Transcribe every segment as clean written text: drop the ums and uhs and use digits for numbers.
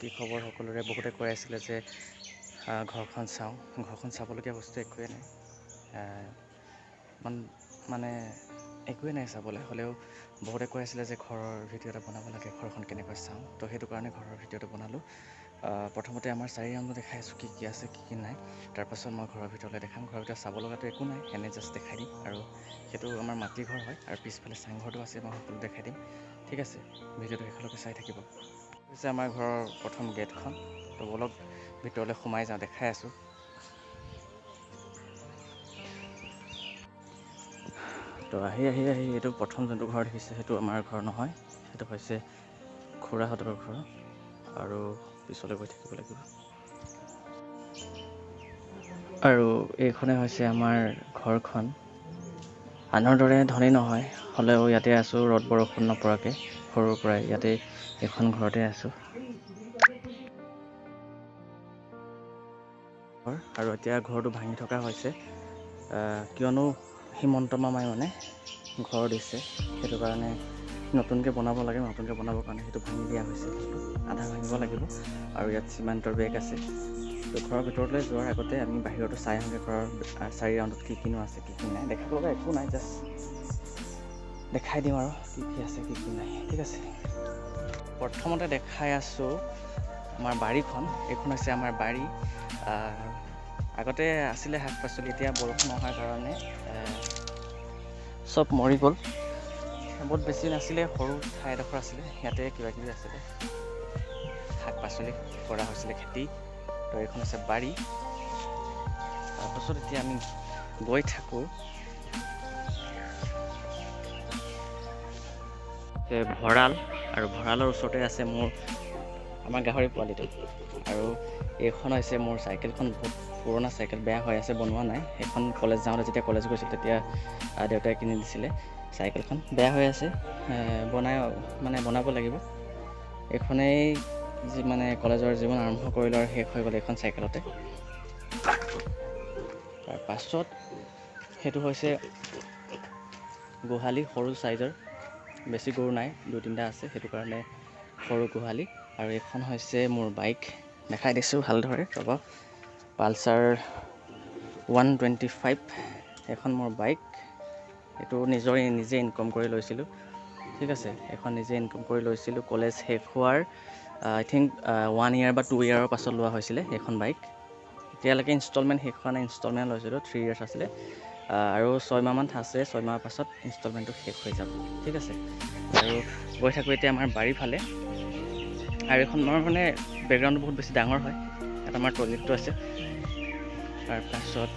কি খবৰ সকলোৰে বহুতে কৈ আছিলে যে ঘৰখন চাওঁ ঘৰখন চাবলগীয়া বস্তু একোৱেই নাই মানে একোৱেই নাই চাবলৈ হ'লেও বহুতে কৈ আছিলে যে ঘৰৰ ভিডিঅ' এটা বনাব লাগে ঘৰখন কেনেকৈ চাওঁ তো সেইটো কাৰণে ঘৰৰ ভিডিঅ'টো বনালোঁ প্ৰথমতে আমাৰ 4 ৰাউণ্ডত দেখাই আছোঁ কি কি আছে কি কি নাই তাৰপাছত মই ঘৰৰ ভিতৰলৈ দেখাম ঘৰৰ ভিতৰত চাব লগাটো একো নাই এনে জাষ্ট দেখাই দিম আৰু সেইটো আমাৰ মাটি ঘৰ হয় আৰু পিছফালে চাংঘৰটো আছে মই সকলো দেখাই দিম ঠিক আছে ভিডিঅ'টো শেষলৈকে চাই থাকিব হৈছে আমাৰ ঘৰৰ প্ৰথম গেটখন তো বলক ভিতৰলৈ সোমাই যাওঁ দেখাই আছোঁ তো আহি এইটো প্ৰথম যোনটো ঘৰ দেখিছে সেইটো আমাৰ ঘৰ নহয় সেইটো হৈছে খুৰাহঁতৰ ঘৰ আৰু পিছলৈ গৈ থাকিব লাগিব আৰু এইখনে হৈছে আমাৰ ঘৰখন আনৰ দৰে ধনী নহয় হ'লেও ইয়াতে আছোঁ ৰ'দ বৰষুণ নপৰাকৈ সৰুৰ পৰাই ইয়াতে এখন ঘৰতে আছোঁ আৰু এতিয়া ঘৰটো ভাঙি থকা হৈছে কিয়নো হিমন্ত মামাই মানে ঘৰ দিছে সেইটো কাৰণে নতুনকৈ বনাব লাগে নতুনকৈ বনাবৰ কাৰণে সেইটো ভাঙি দিয়া হৈছে আধা ভাঙিব লাগিব আৰু ইয়াত চিমেণ্টৰ বেগ আছে তো ঘৰৰ ভিতৰলৈ যোৱাৰ আগতে আমি বাহিৰতো চাই আহোঁগৈ ঘৰৰ 4 ৰাউণ্ডত কি কিনো আছে কি কি নাই দেখাব লগা একো নাই জাষ্ট দেখাই দিম আৰু কি কি আছে কি কি নাই ঠিক আছে প্ৰথমতে দেখাই আছোঁ আমাৰ বাৰীখন এইখন হৈছে আমাৰ বাৰী আগতে আছিলে শাক পাচলি এতিয়া বৰষুণ নোহোৱাৰ কাৰণে চব মৰি গ'ল বহুত বেছি নাছিলে সৰু ঠাই এডোখৰ আছিলে ইয়াতে কিবাকিবি আছিলে শাক পাচলি কৰা হৈছিলে খেতি তো এইখন হৈছে বাৰী তাৰপাছত এতিয়া আমি গৈ থাকোঁ ভঁৰাল আৰু ভঁৰালৰ ওচৰতে আছে মোৰ আমাৰ গাহৰি পোৱালিটো আৰু এইখন হৈছে মোৰ চাইকেলখন বহুত পুৰণা চাইকেল বেয়া হৈ আছে বনোৱা নাই সেইখন কলেজ যাওঁতে যেতিয়া কলেজ গৈছিল তেতিয়া দেউতাই কিনি দিছিলে চাইকেলখন বেয়া হৈ আছে বনাব লাগিব এইখনেই মানে কলেজৰ জীৱন আৰম্ভ কৰিলোঁ আৰু শেষ হৈ গ'ল এইখন চাইকেলতে তাৰপাছত সেইটো হৈছে গোহালি সৰু চাইজৰ বেছি গৰু নাই 2-3টা আছে সেইটো কাৰণে সৰু গোহালি আৰু এইখন হৈছে মোৰ বাইক দেখাই দিছোঁ ভালদৰে ৰ'ব পালচাৰ 125 এখন মোৰ বাইক এইটো নিজে ইনকাম কৰি লৈছিলোঁ ঠিক আছে এখন নিজে ইনকাম কৰি লৈছিলোঁ কলেজ শেষ হোৱাৰ আই থিংক 1 year বা 2 year পাছত লোৱা হৈছিলে এইখন বাইক এতিয়ালৈকে ইনষ্টলমেণ্ট শেষ হোৱা নাই ইনষ্টলমেণ্ট লৈছিলোঁ 3 years আছিলে আৰু 6 মাহমান আছে 6 মাহৰ পাছত ইনষ্টলমেণ্টটো শেষ হৈ যাব ঠিক আছে আৰু গৈ থাকোঁ এতিয়া আমাৰ বাৰীৰ ফালে আৰু এইখনৰ মানে বেকগ্ৰাউণ্ডটো বহুত বেছি ডাঙৰ হয় ইয়াত আমাৰ টয়লেটটো আছে তাৰপাছত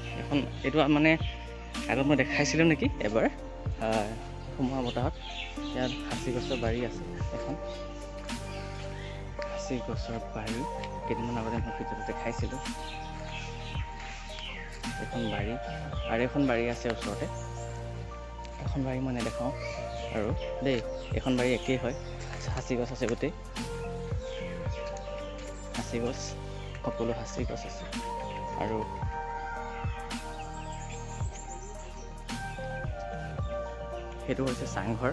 এইটো মানে আগত মই দেখাইছিলোঁ নেকি এবাৰ সোমোৱা বতাহত ইয়াত সাঁচি গছৰ বাৰী আছে এখন সাঁচি গছৰ বাৰী কেইদিনমান আগতে মই ভিডিঅ'টো দেখাইছিলোঁ এখন বাৰী আৰু এখন বাৰী আছে ওচৰতে এখন বাৰী মই নেদেখাওঁ আৰু দেই এখন বাৰী একেই হয় সাঁচি গছ আছে গোটেই সাঁচি গছ সকলো সাঁচি গছ আছে আৰু সেইটো হৈছে চাংঘৰ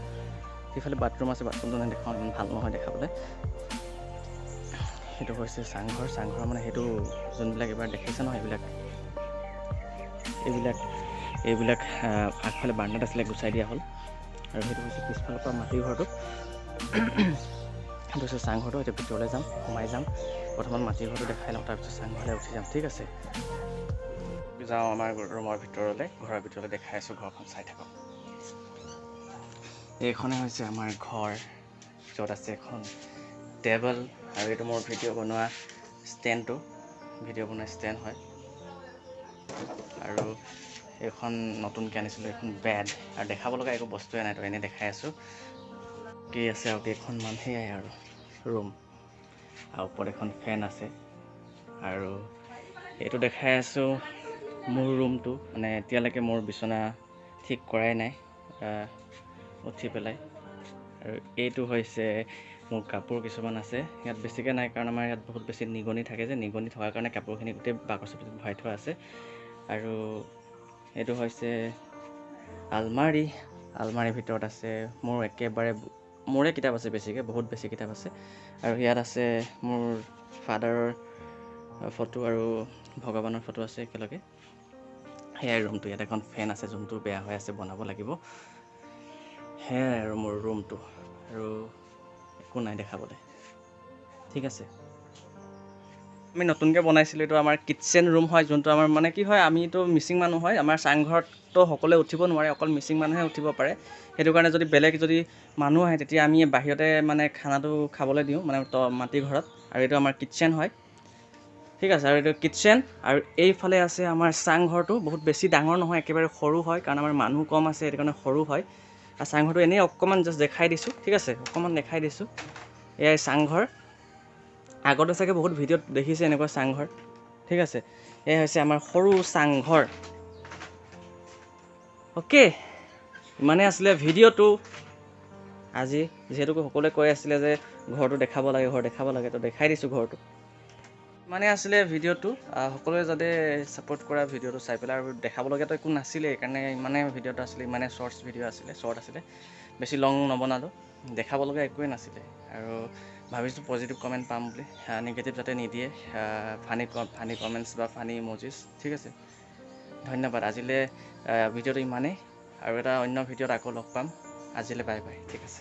সেইফালে বাথৰুম আছে বাথৰুমটো নেদেখাওঁ ইমান ভাল নহয় দেখাবলৈ সেইটো হৈছে চাংঘৰ মানে সেইটো যোনবিলাক এবাৰ দেখিছে নহয় এইবিলাক আগফালে বাৰাণ্ডাত আছিলে গুচাই দিয়া হ'ল আৰু সেইটো হৈছে পিছফালৰ পৰা মাটিৰ ঘৰটো সেইটো হৈছে চাংঘৰটো এতিয়া ভিতৰলৈ যাম সোমাই যাম প্ৰথমত মাটিৰ ঘৰটো দেখাই লওঁ তাৰপিছত চাংঘৰলৈ উঠি যাম ঠিক আছে যাওঁ আমাৰ ৰুমৰ ভিতৰলৈ ঘৰৰ ভিতৰলৈ দেখাই আছোঁ ঘৰখন চাই থাকক এইখনে হৈছে আমাৰ ঘৰ য'ত আছে এখন টেবল আৰু এইটো মোৰ ভিডিঅ' বনোৱা ষ্টেণ্ড হয় আৰু এইখন নতুনকৈ আনিছিলোঁ এইখন বেড আৰু দেখাব লগা একো বস্তুৱে নাই তো এনেই দেখাই আছোঁ কি আছে আৰু কেইখনমান সেয়াই আৰু ৰুম আৰু ওপৰত এখন ফেন আছে আৰু এইটো দেখাই আছোঁ মোৰ ৰুমটো মানে এতিয়ালৈকে মোৰ বিচনা ঠিক কৰাই নাই উঠি পেলাই আৰু এইটো হৈছে মোৰ কাপোৰ কিছুমান আছে ইয়াত বেছিকৈ নাই কাৰণ আমাৰ ইয়াত বহুত বেছি নিগনি থাকে যে নিগনি থকাৰ কাৰণে কাপোৰখিনি গোটেই বাকচৰ ভিতৰত ভৰাই থোৱা আছে আৰু এইটো হৈছে আলমাৰীৰ ভিতৰত আছে মোৰ একেবাৰে মোৰে কিতাপ আছে বেছিকৈ, বহুত বেছি কিতাপ আছে। আৰু ইয়াত আছে মোৰ ফাদাৰৰ ফটো আৰু ভগৱানৰ ফটো আছে একেলগে। সেয়াই ৰুমটো। ইয়াত এখন ফেন আছে যোনটো বেয়া হৈ আছে, বনাব লাগিব। সেয়াই আৰু মোৰ ৰুমটো, আৰু একো নাই দেখাবলৈ। ঠিক আছে, আমি নতুনকৈ বনাইছিলোঁ, এইটো আমাৰ কিটচেন ৰুম হয়, যোনটো আমাৰ মানে কি হয়, আমিতো মিচিং মানুহ হয়, আমাৰ চাংঘৰততো সকলোৱে উঠিব নোৱাৰে, অকল মিচিং মানুহে উঠিব পাৰে। সেইটো কাৰণে যদি বেলেগ যদি মানুহ আহে তেতিয়া আমি বাহিৰতে মানে খানাটো খাবলৈ দিওঁ, মানে মাটিৰ ঘৰত। আৰু এইটো আমাৰ কিটচেন হয়। ঠিক আছে, আৰু এইটো কিটচেন, আৰু এইফালে আছে আমাৰ চাংঘৰটো। বহুত বেছি ডাঙৰ নহয়, একেবাৰে সৰু হয়, কাৰণ আমাৰ মানুহ কম আছে, সেইটো কাৰণে সৰু হয়। আৰু চাংঘৰটো এনেই অকণমান জাষ্ট দেখাই দিছোঁ। ঠিক আছে, অকণমান দেখাই দিছোঁ। এয়াই চাংঘৰ। আগতে চাগে বহুত ভিডিঅ'ত দেখিছে এনেকুৱা চাংঘৰ। ঠিক আছে, এয়া হৈছে আমাৰ সৰু চাংঘৰ। অ'কে, ইমানেই আছিলে ভিডিঅ'টো আজি। যিহেতুকে সকলোৱে কৈ আছিলে যে ঘৰটো দেখাব লাগে, ঘৰ দেখাব লাগে, তো দেখাই দিছোঁ ঘৰটো। ইমানেই আছিলে ভিডিঅ'টো। সকলোৱে যাতে ছাপোৰ্ট কৰা, ভিডিঅ'টো চাই পেলাই। আৰু দেখাবলগীয়াতো একো নাছিলে, সেইকাৰণে ইমানেই ভিডিঅ'টো আছিলে, ইমানেই শ্বৰ্টছ ভিডিঅ' আছিলে, শ্বৰ্ট আছিলে, বেছি লং নবনালোঁ। দেখাবলগীয়া একোৱেই নাছিলে। আৰু ভাবিছোঁ পজিটিভ কমেণ্ট পাম বুলি, নিগেটিভ যাতে নিদিয়ে, ফানি কমেণ্টছ বা ফানি ইম'জিছ। ঠিক আছে, ধন্যবাদ। আজিলৈ ভিডিঅ'টো ইমানেই, আৰু এটা অন্য ভিডিঅ'ত আকৌ লগ পাম। আজিলৈ বাই বাই। ঠিক আছে।